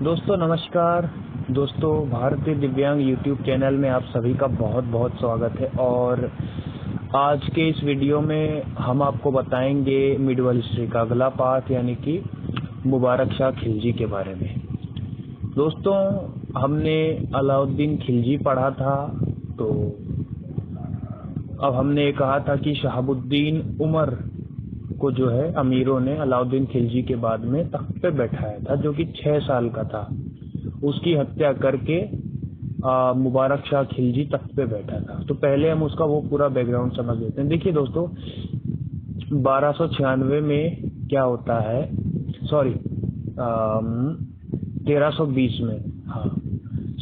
दोस्तों नमस्कार। दोस्तों भारतीय दिव्यांग यूट्यूब चैनल में आप सभी का बहुत बहुत स्वागत है। और आज के इस वीडियो में हम आपको बताएंगे मिडवल हिस्ट्री का अगला पार्ट यानी कि मुबारक शाह खिलजी के बारे में। दोस्तों हमने अलाउद्दीन खिलजी पढ़ा था, तो अब हमने कहा था कि शहाबुद्दीन उमर को जो है अमीरों ने अलाउद्दीन खिलजी के बाद में तख्त पे बैठाया था, जो कि 6 साल का था। उसकी हत्या करके मुबारक शाह खिलजी तख्त पे बैठा था। तो पहले हम उसका वो पूरा बैकग्राउंड समझ लेते हैं। देखिए दोस्तों 1296 में क्या होता है, सॉरी 1320 में, हाँ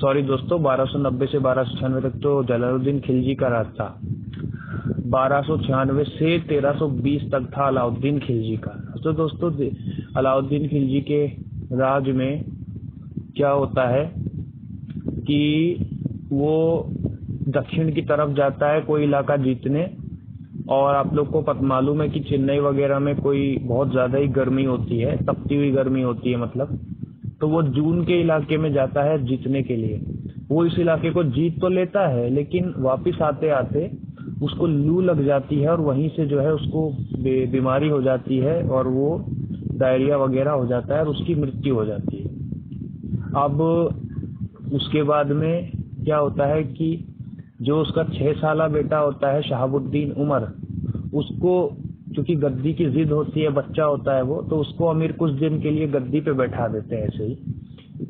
सॉरी दोस्तों 1290 से 1296 तक तो जलालुद्दीन खिलजी का राज था। 1296 से 1320 तक था अलाउद्दीन खिलजी का। तो दोस्तों अलाउद्दीन खिलजी के राज में क्या होता है कि वो दक्षिण की तरफ जाता है कोई इलाका जीतने, और आप लोग को मालूम है कि चेन्नई वगैरह में कोई बहुत ज़्यादा ही गर्मी होती है, तपती हुई गर्मी होती है मतलब। तो वो जून के इलाके में जाता है जीतने के लिए। वो इस इलाके को जीत तो लेता है, लेकिन वापस आते आते उसको लू लग जाती है और वहीं से जो है उसको बीमारी हो जाती है और वो डायरिया वगैरह हो जाता है और उसकी मृत्यु हो जाती है। अब उसके बाद में क्या होता है कि जो उसका 6 साला बेटा होता है शहाबुद्दीन उमर, उसको क्योंकि गद्दी की जिद होती है, बच्चा होता है वो, तो उसको अमीर कुछ दिन के लिए गद्दी पे बैठा देते हैं ऐसे ही।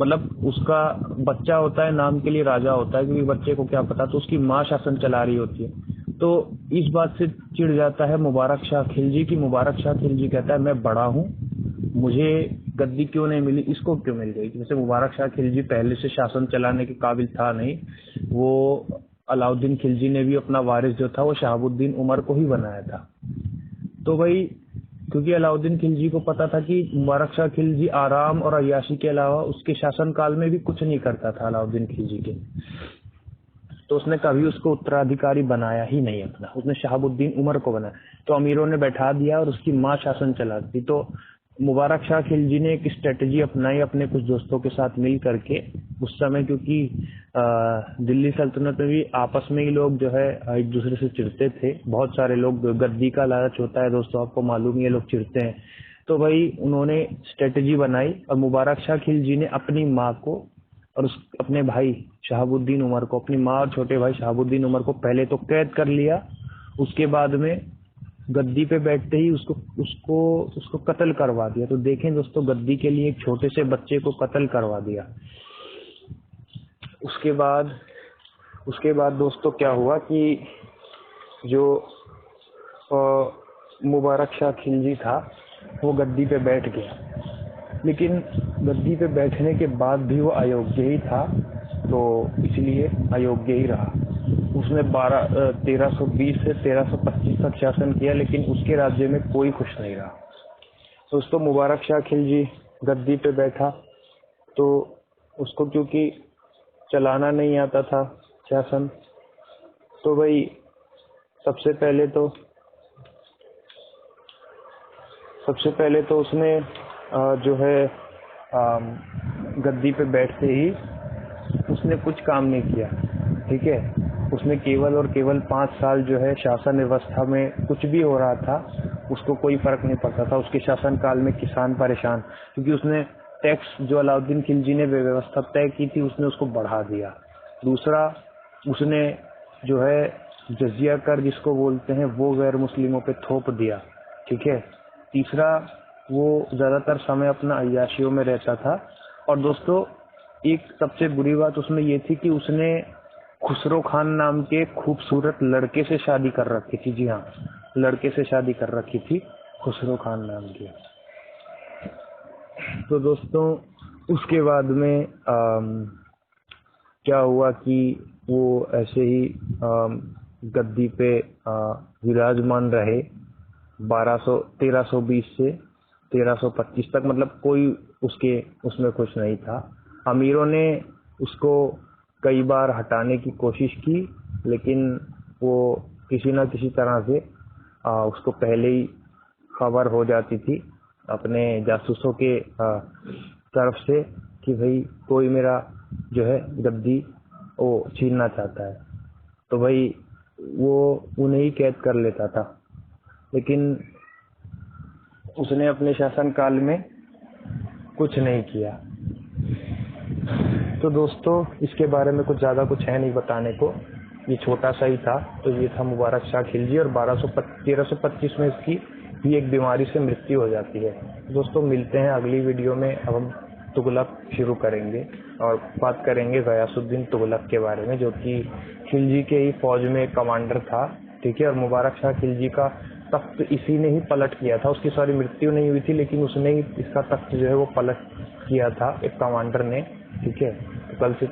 मतलब उसका बच्चा होता है, नाम के लिए राजा होता है, क्योंकि बच्चे को क्या पता, तो उसकी माँ शासन चला रही होती है। तो इस बात से चिढ़ जाता है मुबारक शाह खिलजी की। मुबारक शाह खिलजी कहता है मैं बड़ा हूँ, मुझे गद्दी क्यों नहीं मिली, इसको क्यों मिल गई। जैसे मुबारक शाह खिलजी पहले से शासन चलाने के काबिल था नहीं, वो अलाउद्दीन खिलजी ने भी अपना वारिस जो था वो शहाबुद्दीन उमर को ही बनाया था। तो भाई क्योंकि अलाउद्दीन खिलजी को पता था कि मुबारक शाह खिलजी आराम और अय्याशी के अलावा उसके शासनकाल में भी कुछ नहीं करता था अलाउद्दीन खिलजी के, तो उसने कभी उसको उत्तराधिकारी बनाया ही नहीं अपना, उसने शहाबुद्दीन उमर को बनाया। तो अमीरों ने बैठा दिया और उसकी माँ शासन चलाती। तो मुबारक शाह खिलजी ने एक स्ट्रेटजी अपनाई अपने कुछ दोस्तों के साथ मिल करके। उस समय क्योंकि दिल्ली सल्तनत में भी आपस में ही लोग जो है एक दूसरे से चिढ़ते थे, बहुत सारे लोग, गद्दी का लालच होता है दोस्तों, आपको मालूम ही है, लोग चिढ़ते हैं। तो भाई उन्होंने स्ट्रेटजी बनाई और मुबारक शाह खिलजी ने अपनी माँ को और अपने भाई शहाबुद्दीन उमर को, अपनी माँ और छोटे भाई शहाबुद्दीन उमर को पहले तो कैद कर लिया। उसके बाद में गद्दी पे बैठते ही उसको उसको उसको कत्ल करवा दिया। तो देखें दोस्तों, गद्दी के लिए एक छोटे से बच्चे को कत्ल करवा दिया। उसके बाद दोस्तों क्या हुआ कि जो मुबारक शाह खिलजी था वो गद्दी पे बैठ गया, लेकिन गद्दी पे बैठने के बाद भी वो अयोग्य ही था, तो इसलिए अयोग्य ही रहा। उसने 1320 से 1325 तक शासन किया, लेकिन उसके राज्य में कोई खुश नहीं रहा। दोस्तों मुबारक शाह खिलजी गद्दी पे बैठा, तो उसको क्योंकि चलाना नहीं आता था शासन, तो भाई सबसे पहले तो उसने जो है गद्दी पे बैठते ही उसने कुछ काम नहीं किया, ठीक है। उसने केवल और केवल 5 साल जो है शासन व्यवस्था में कुछ भी हो रहा था उसको कोई फर्क नहीं पड़ता था। उसके शासन काल में किसान परेशान, क्योंकि उसने टैक्स जो अलाउद्दीन खिलजी ने व्यवस्था तय की थी उसने उसको बढ़ा दिया। दूसरा, उसने जो है जजिया कर जिसको बोलते हैं वो गैर मुस्लिमों पे थोप दिया, ठीक है। तीसरा, वो ज़्यादातर समय अपना अय्याशियों में रहता था। और दोस्तों एक सबसे बुरी बात उसमें ये थी कि उसने खुसरो खान नाम के खूबसूरत लड़के से शादी कर रखी थी। जी हाँ, लड़के से शादी कर रखी थी, खुसरो खान नाम की। तो दोस्तों उसके बाद में क्या हुआ कि वो ऐसे ही गद्दी पे विराजमान रहे 1320 से 1325 तक, मतलब कोई उसमें खुश नहीं था। अमीरों ने उसको कई बार हटाने की कोशिश की, लेकिन वो किसी न किसी तरह से उसको पहले ही खबर हो जाती थी अपने जासूसों के तरफ से, कि भाई कोई मेरा जो है गद्दी वो छीनना चाहता है, तो भाई वो उन्हें ही कैद कर लेता था। लेकिन उसने अपने शासनकाल में कुछ नहीं किया। तो दोस्तों इसके बारे में कुछ ज़्यादा कुछ है नहीं बताने को, ये छोटा सा ही था। तो ये था मुबारक शाह खिलजी, और 1325 में इसकी भी एक बीमारी से मृत्यु हो जाती है। दोस्तों मिलते हैं अगली वीडियो में। अब हम तुगलक शुरू करेंगे और बात करेंगे गयासुद्दीन तुगलक के बारे में, जो कि खिलजी के ही फौज में एक कमांडर था, ठीक है। और मुबारक शाह खिलजी का तख्त इसी ने ही पलट किया था। उसकी सारी मृत्यु नहीं हुई थी, लेकिन उसने ही इसका तख्त जो है वो पलट किया था, एक कमांडर ने, ठीक है। तो कल से